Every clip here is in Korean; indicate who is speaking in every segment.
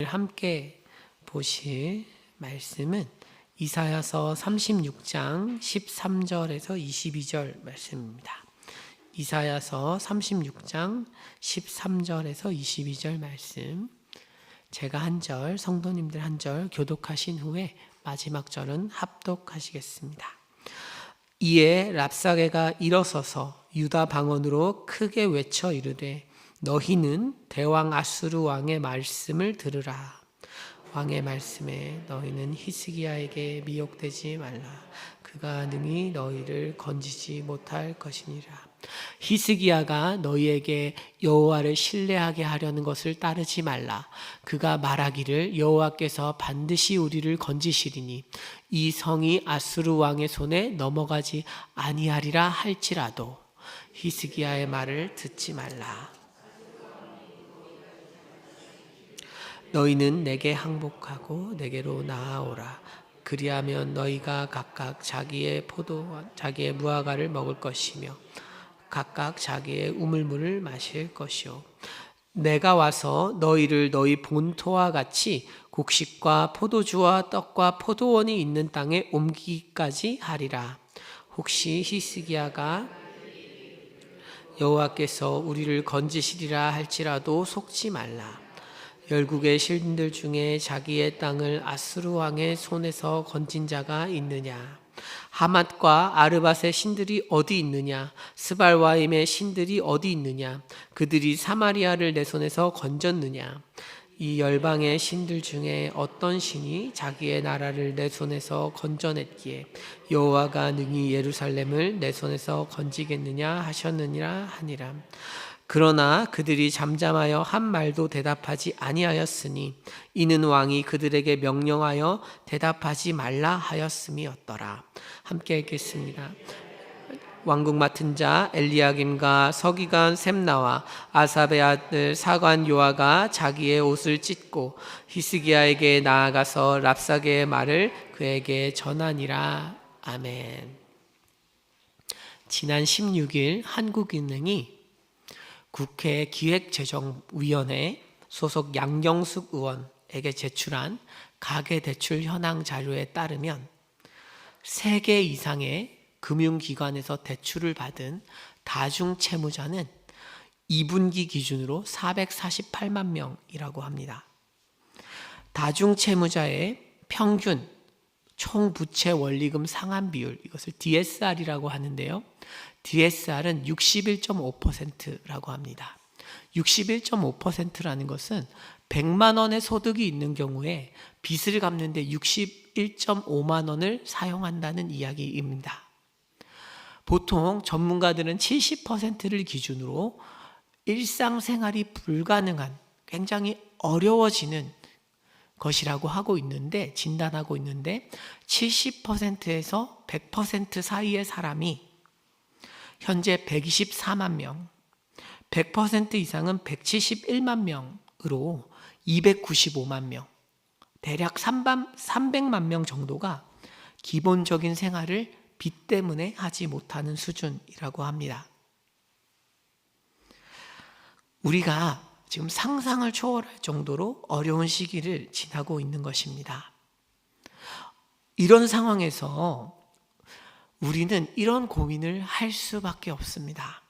Speaker 1: 함께 보실 말씀은 이사야서 36장 13절에서 22절 말씀입니다. 이사야서 36장 13절에서 22절 말씀, 제가 한 절, 성도님들 한 절 교독하신 후에 마지막 절은 합독하시겠습니다. 이에 랍사게가 일어서서 유다 방언으로 크게 외쳐 이르되 너희는 대왕 아수르 왕의 말씀을 들으라. 왕의 말씀에 너희는 히스기야에게 미혹되지 말라. 그가 능히 너희를 건지지 못할 것이니라. 히스기야가 너희에게 여호와를 신뢰하게 하려는 것을 따르지 말라. 그가 말하기를 여호와께서 반드시 우리를 건지시리니 이 성이 아수르 왕의 손에 넘어가지 아니하리라 할지라도 히스기야의 말을 듣지 말라. 너희는 내게 항복하고 내게로 나아오라. 그리하면 너희가 각각 자기의 자기의 무화과를 먹을 것이며 각각 자기의 우물물을 마실 것이요 내가 와서 너희를 너희 본토와 같이 곡식과 포도주와 떡과 포도원이 있는 땅에 옮기기까지 하리라. 혹시 히스기야가 여호와께서 우리를 건지시리라 할지라도 속지 말라. 열국의 신들 중에 자기의 땅을 아수르 왕의 손에서 건진 자가 있느냐? 하맛과 아르밧의 신들이 어디 있느냐? 스발와임의 신들이 어디 있느냐? 그들이 사마리아를 내 손에서 건졌느냐? 이 열방의 신들 중에 어떤 신이 자기의 나라를 내 손에서 건져냈기에 여호와가 능히 예루살렘을 내 손에서 건지겠느냐 하셨느니라 하니라. 그러나 그들이 잠잠하여 한 말도 대답하지 아니하였으니 이는 왕이 그들에게 명령하여 대답하지 말라 하였음이었더라. 함께 읽겠습니다. 왕국 맡은 자 엘리야김과 서기관 셈나와 아삽의 아들 사관 요아가 자기의 옷을 찢고 히스기야에게 나아가서 랍사게의 말을 그에게 전하니라. 아멘. 지난 16일 한국은행이 국회 기획재정위원회 소속 양경숙 의원에게 제출한 가계대출 현황 자료에 따르면 3개 이상의 금융기관에서 대출을 받은 다중채무자는 2분기 기준으로 448만 명이라고 합니다. 다중채무자의 평균 총부채 원리금 상환 비율, 이것을 DSR이라고 하는데요. DSR은 61.5%라고 합니다. 61.5%라는 것은 100만 원의 소득이 있는 경우에 빚을 갚는데 61.5만 원을 사용한다는 이야기입니다. 보통 전문가들은 70%를 기준으로 일상생활이 불가능한, 굉장히 어려워지는 것이라고 하고 있는데, 진단하고 있는데 70%에서 100% 사이의 사람이 현재 124만 명, 100% 이상은 171만 명으로 295만 명, 대략 300만 명 정도가 기본적인 생활을 빚 때문에 하지 못하는 수준이라고 합니다. 우리가 지금 상상을 초월할 정도로 어려운 시기를 지나고 있는 것입니다. 이런 상황에서 우리는 이런 고민을 할 수밖에 없습니다.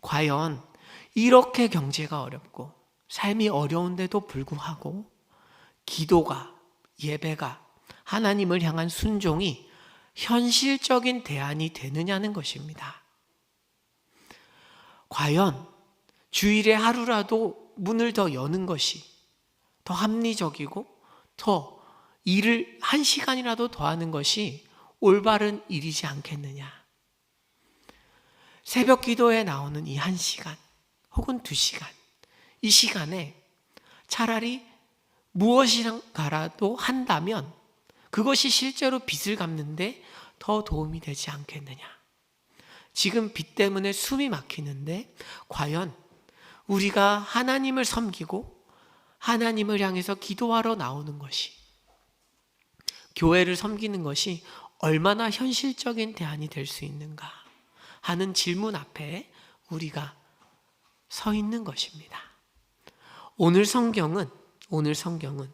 Speaker 1: 과연 이렇게 경제가 어렵고 삶이 어려운데도 불구하고 기도가, 예배가, 하나님을 향한 순종이 현실적인 대안이 되느냐는 것입니다. 과연 주일에 하루라도 문을 더 여는 것이 더 합리적이고 더 일을 1시간이라도 더 하는 것이 올바른 일이지 않겠느냐. 새벽 기도에 나오는 이 1시간 혹은 2시간, 이 시간에 차라리 무엇인가라도 한다면 그것이 실제로 빚을 갚는데 더 도움이 되지 않겠느냐. 지금 빚 때문에 숨이 막히는데 과연 우리가 하나님을 섬기고 하나님을 향해서 기도하러 나오는 것이, 교회를 섬기는 것이 얼마나 현실적인 대안이 될 수 있는가 하는 질문 앞에 우리가 서 있는 것입니다. 오늘 성경은 오늘 성경은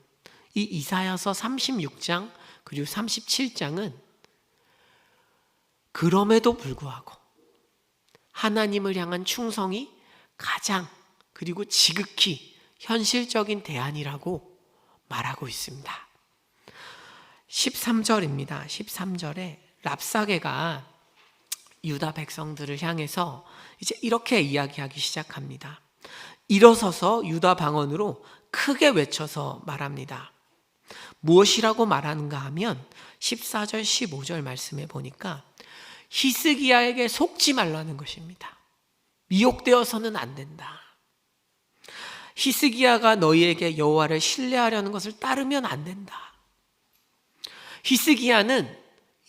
Speaker 1: 이 이사야서 36장 그리고 37장은 그럼에도 불구하고 하나님을 향한 충성이 가장 그리고 지극히 현실적인 대안이라고 말하고 있습니다. 13절입니다. 13절에 랍사게가 유다 백성들을 향해서 이제 이렇게 이야기하기 시작합니다. 일어서서 유다 방언으로 크게 외쳐서 말합니다. 무엇이라고 말하는가 하면 14절 15절 말씀에 보니까 히스기야에게 속지 말라는 것입니다. 미혹되어서는 안 된다. 히스기야가 너희에게 여호와를 신뢰하려는 것을 따르면 안 된다. 히스기야는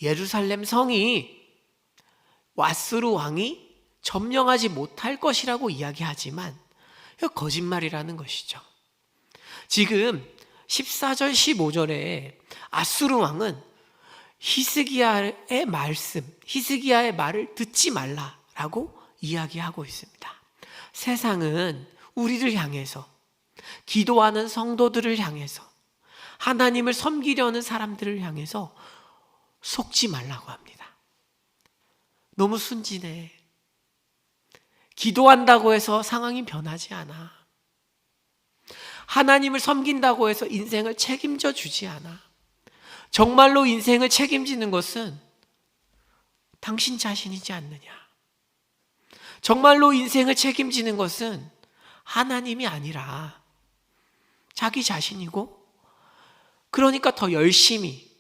Speaker 1: 예루살렘 성이 왓스루 왕이 점령하지 못할 것이라고 이야기하지만 거짓말이라는 것이죠. 지금 14절 15절에 아수르 왕은 히스기야의 말을 듣지 말라라고 이야기하고 있습니다. 세상은 우리를 향해서, 기도하는 성도들을 향해서, 하나님을 섬기려는 사람들을 향해서 속지 말라고 합니다. 너무 순진해. 기도한다고 해서 상황이 변하지 않아. 하나님을 섬긴다고 해서 인생을 책임져 주지 않아. 정말로 인생을 책임지는 것은 당신 자신이지 않느냐. 정말로 인생을 책임지는 것은 하나님이 아니라 자기 자신이고, 그러니까 더 열심히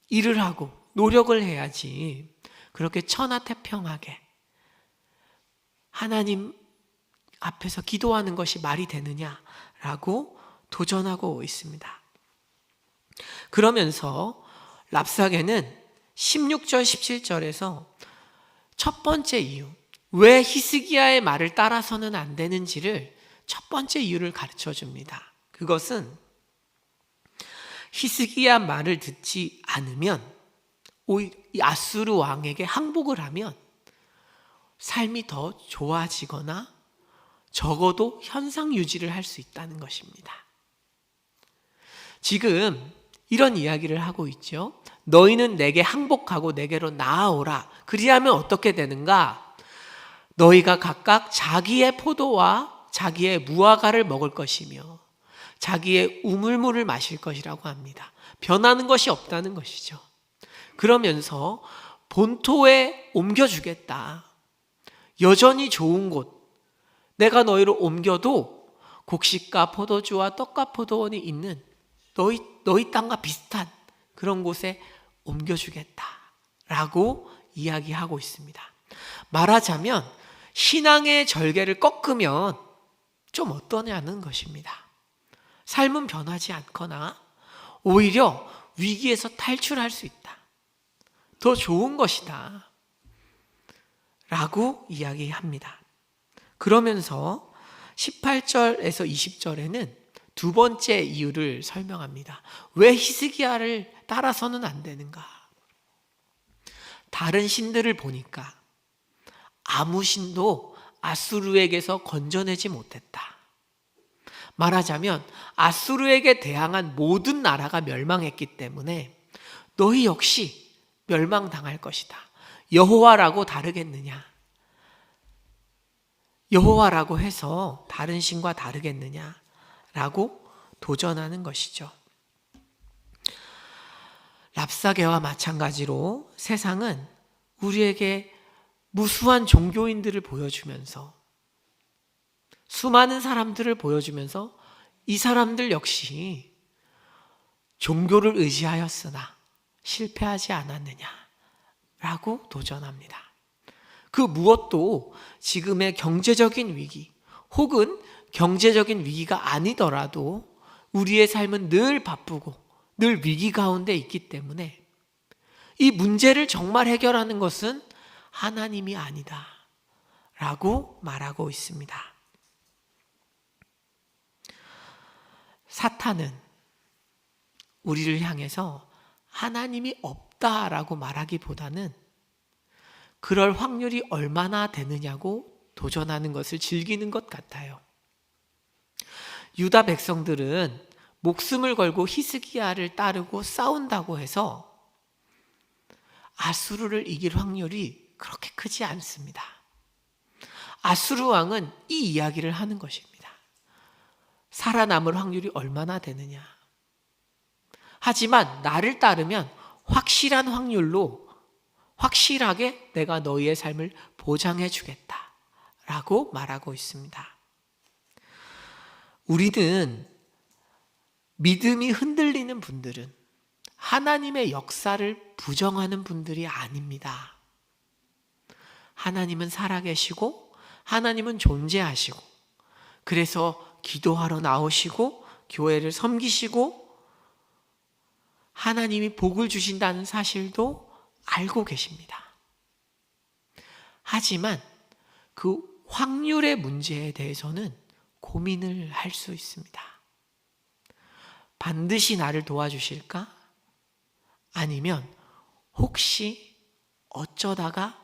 Speaker 1: 일을 하고 노력을 해야지 그렇게 천하태평하게 하나님 앞에서 기도하는 것이 말이 되느냐라고 도전하고 있습니다. 그러면서 랍사게는 16절 17절에서 첫 번째 이유, 왜 히스기야의 말을 따라서는 안 되는지를 첫 번째 이유를 가르쳐 줍니다. 그것은 히스기야 말을 듣지 않으면, 오히려 아수르 왕에게 항복을 하면 삶이 더 좋아지거나 적어도 현상 유지를 할 수 있다는 것입니다. 지금 이런 이야기를 하고 있죠. 너희는 내게 항복하고 내게로 나아오라. 그리하면 어떻게 되는가? 너희가 각각 자기의 포도와 자기의 무화과를 먹을 것이며 자기의 우물물을 마실 것이라고 합니다. 변하는 것이 없다는 것이죠. 그러면서 본토에 옮겨주겠다. 여전히 좋은 곳, 내가 너희를 옮겨도 곡식과 포도주와 떡과 포도원이 있는 너희 땅과 비슷한 그런 곳에 옮겨주겠다라고 이야기하고 있습니다. 말하자면 신앙의 절개를 꺾으면 좀 어떠냐는 것입니다. 삶은 변하지 않거나 오히려 위기에서 탈출할 수 있다. 더 좋은 것이다. 라고 이야기합니다. 그러면서 18절에서 20절에는 두 번째 이유를 설명합니다. 왜 히스기야를 따라서는 안 되는가? 다른 신들을 보니까 아무 신도 아수르에게서 건져내지 못했다. 말하자면 아수르에게 대항한 모든 나라가 멸망했기 때문에 너희 역시 멸망당할 것이다. 여호와라고 다르겠느냐? 여호와라고 해서 다른 신과 다르겠느냐라고 도전하는 것이죠. 랍사게와 마찬가지로 세상은 우리에게 무수한 종교인들을 보여주면서, 수많은 사람들을 보여주면서 이 사람들 역시 종교를 의지하였으나 실패하지 않았느냐라고 도전합니다. 그 무엇도 지금의 경제적인 위기 혹은 경제적인 위기가 아니더라도 우리의 삶은 늘 바쁘고 늘 위기 가운데 있기 때문에 이 문제를 정말 해결하는 것은 하나님이 아니다 라고 말하고 있습니다. 사탄은 우리를 향해서 하나님이 없다라고 말하기보다는 그럴 확률이 얼마나 되느냐고 도전하는 것을 즐기는 것 같아요. 유다 백성들은 목숨을 걸고 히스기야를 따르고 싸운다고 해서 아수르를 이길 확률이 그렇게 크지 않습니다. 아수르 왕은 이 이야기를 하는 것입니다. 살아남을 확률이 얼마나 되느냐. 하지만 나를 따르면 확실한 확률로 확실하게 내가 너희의 삶을 보장해 주겠다 라고 말하고 있습니다. 우리는 믿음이 흔들리는 분들은 하나님의 역사를 부정하는 분들이 아닙니다. 하나님은 살아계시고 하나님은 존재하시고 그래서 기도하러 나오시고 교회를 섬기시고 하나님이 복을 주신다는 사실도 알고 계십니다. 하지만 그 확률의 문제에 대해서는 고민을 할 수 있습니다. 반드시 나를 도와주실까? 아니면 혹시 어쩌다가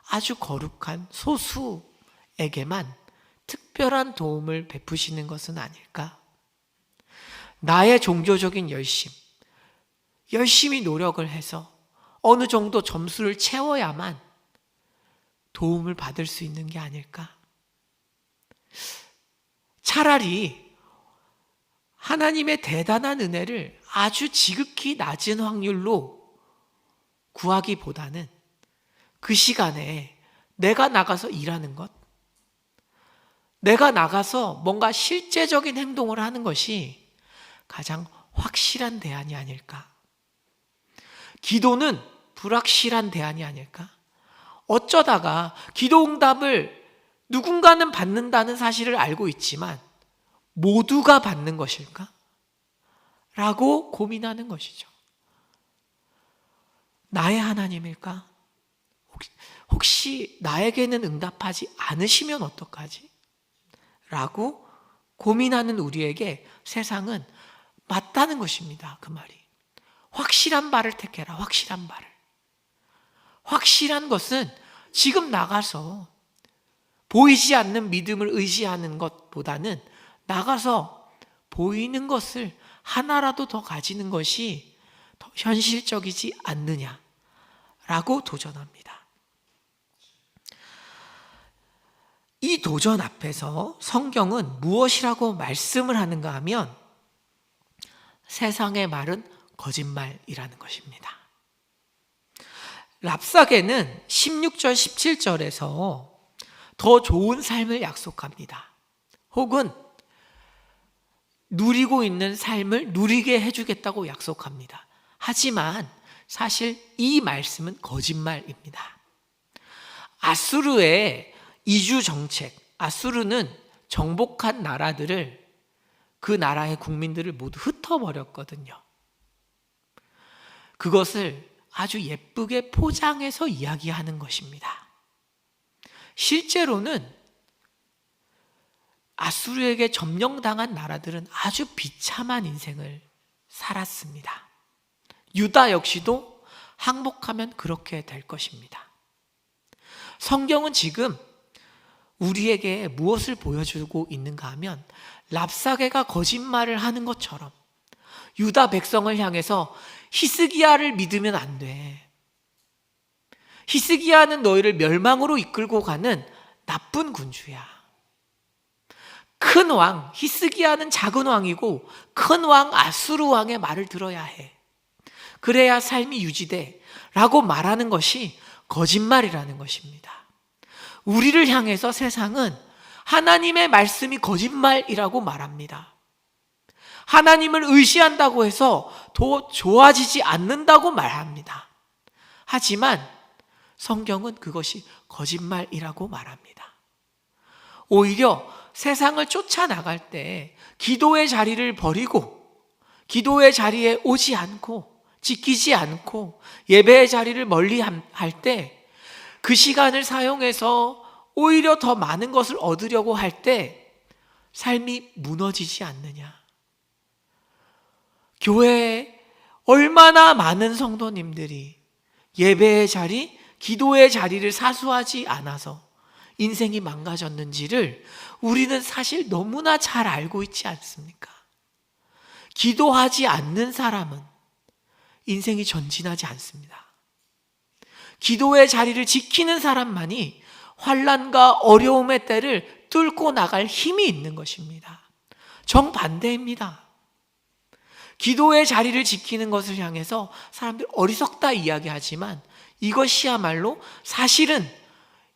Speaker 1: 아주 거룩한 소수에게만 특별한 도움을 베푸시는 것은 아닐까? 나의 종교적인 열심히 노력을 해서 어느 정도 점수를 채워야만 도움을 받을 수 있는 게 아닐까? 차라리 하나님의 대단한 은혜를 아주 지극히 낮은 확률로 구하기보다는 그 시간에 내가 나가서 일하는 것, 내가 나가서 뭔가 실제적인 행동을 하는 것이 가장 확실한 대안이 아닐까? 기도는 불확실한 대안이 아닐까? 어쩌다가 기도 응답을 누군가는 받는다는 사실을 알고 있지만 모두가 받는 것일까? 라고 고민하는 것이죠. 나의 하나님일까? 혹시 나에게는 응답하지 않으시면 어떡하지? 라고 고민하는 우리에게 세상은 맞다는 것입니다. 그 말이. 확실한 바를 택해라. 확실한 바를. 확실한 것은 지금 나가서 보이지 않는 믿음을 의지하는 것보다는 나가서 보이는 것을 하나라도 더 가지는 것이 더 현실적이지 않느냐라고 도전합니다. 이 도전 앞에서 성경은 무엇이라고 말씀을 하는가 하면 세상의 말은 거짓말이라는 것입니다. 랍사게는 16절 17절에서 더 좋은 삶을 약속합니다. 혹은 누리고 있는 삶을 누리게 해주겠다고 약속합니다. 하지만 사실 이 말씀은 거짓말입니다. 아수르의 이주 정책, 아수르는 정복한 나라들을 그 나라의 국민들을 모두 흩어버렸거든요. 그것을 아주 예쁘게 포장해서 이야기하는 것입니다. 실제로는 아수르에게 점령당한 나라들은 아주 비참한 인생을 살았습니다. 유다 역시도 항복하면 그렇게 될 것입니다. 성경은 지금 우리에게 무엇을 보여주고 있는가 하면 랍사게가 거짓말을 하는 것처럼 유다 백성을 향해서 히스기야를 믿으면 안 돼. 히스기야는 너희를 멸망으로 이끌고 가는 나쁜 군주야. 큰 왕, 히스기야는 작은 왕이고 큰 왕 아수르 왕의 말을 들어야 해. 그래야 삶이 유지돼 라고 말하는 것이 거짓말이라는 것입니다. 우리를 향해서 세상은 하나님의 말씀이 거짓말이라고 말합니다. 하나님을 의지한다고 해서 더 좋아지지 않는다고 말합니다. 하지만 성경은 그것이 거짓말이라고 말합니다. 오히려 세상을 쫓아나갈 때 기도의 자리를 버리고 기도의 자리에 오지 않고 지키지 않고 예배의 자리를 멀리 할 때 그 시간을 사용해서 오히려 더 많은 것을 얻으려고 할 때 삶이 무너지지 않느냐. 교회에 얼마나 많은 성도님들이 예배의 자리, 기도의 자리를 사수하지 않아서 인생이 망가졌는지를 우리는 사실 너무나 잘 알고 있지 않습니까? 기도하지 않는 사람은 인생이 전진하지 않습니다. 기도의 자리를 지키는 사람만이 환난과 어려움의 때를 뚫고 나갈 힘이 있는 것입니다. 정반대입니다. 기도의 자리를 지키는 것을 향해서 사람들이 어리석다 이야기하지만 이것이야말로 사실은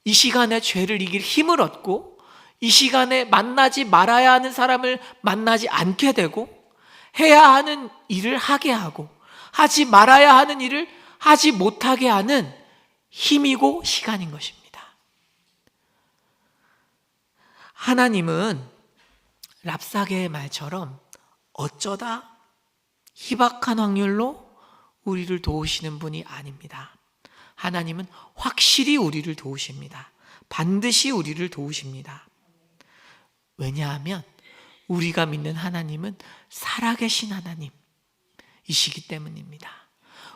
Speaker 1: 이 시간에 죄를 이길 힘을 얻고 이 시간에 만나지 말아야 하는 사람을 만나지 않게 되고 해야 하는 일을 하게 하고 하지 말아야 하는 일을 하지 못하게 하는 힘이고 시간인 것입니다. 하나님은 랍사게의 말처럼 어쩌다 희박한 확률로 우리를 도우시는 분이 아닙니다. 하나님은 확실히 우리를 도우십니다. 반드시 우리를 도우십니다. 왜냐하면 우리가 믿는 하나님은 살아계신 하나님이시기 때문입니다.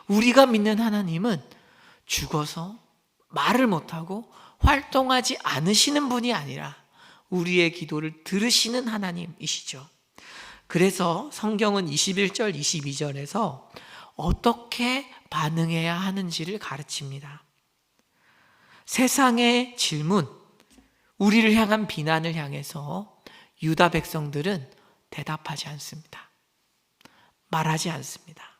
Speaker 1: 우리가 믿는 하나님은 죽어서 말을 못하고 활동하지 않으시는 분이 아니라 우리의 기도를 들으시는 하나님이시죠. 그래서 성경은 21절, 22절에서 어떻게 반응해야 하는지를 가르칩니다. 세상의 질문, 우리를 향한 비난을 향해서 유다 백성들은 대답하지 않습니다. 말하지 않습니다.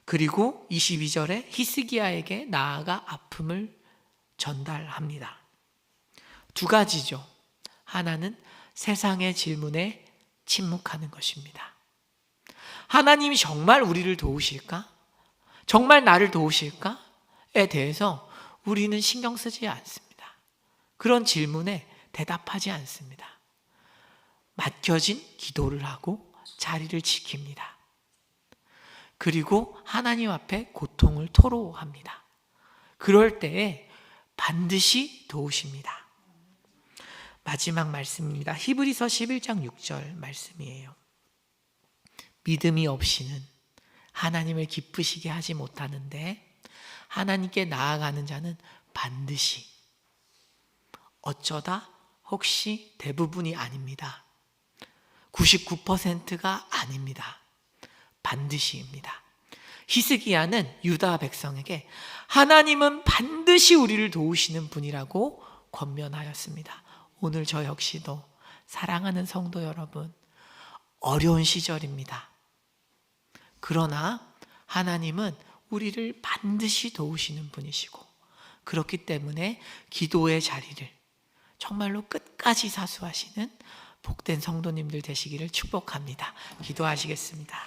Speaker 1: 그리고 22절에 히스기야에게 나아가 아픔을 전달합니다. 두 가지죠. 하나는 세상의 질문에 침묵하는 것입니다. 하나님이 정말 우리를 도우실까? 정말 나를 도우실까?에 대해서 우리는 신경 쓰지 않습니다. 그런 질문에 대답하지 않습니다. 맡겨진 기도를 하고 자리를 지킵니다. 그리고 하나님 앞에 고통을 토로합니다. 그럴 때에 반드시 도우십니다. 마지막 말씀입니다. 히브리서 11장 6절 말씀이에요. 믿음이 없이는 하나님을 기쁘시게 하지 못하는데 하나님께 나아가는 자는 반드시, 어쩌다 혹시 대부분이 아닙니다. 99%가 아닙니다. 반드시입니다. 히스기야는 유다 백성에게 하나님은 반드시 우리를 도우시는 분이라고 권면하였습니다. 오늘 저 역시도 사랑하는 성도 여러분, 어려운 시절입니다. 그러나 하나님은 우리를 반드시 도우시는 분이시고 그렇기 때문에 기도의 자리를 정말로 끝까지 사수하시는 복된 성도님들 되시기를 축복합니다. 기도하시겠습니다.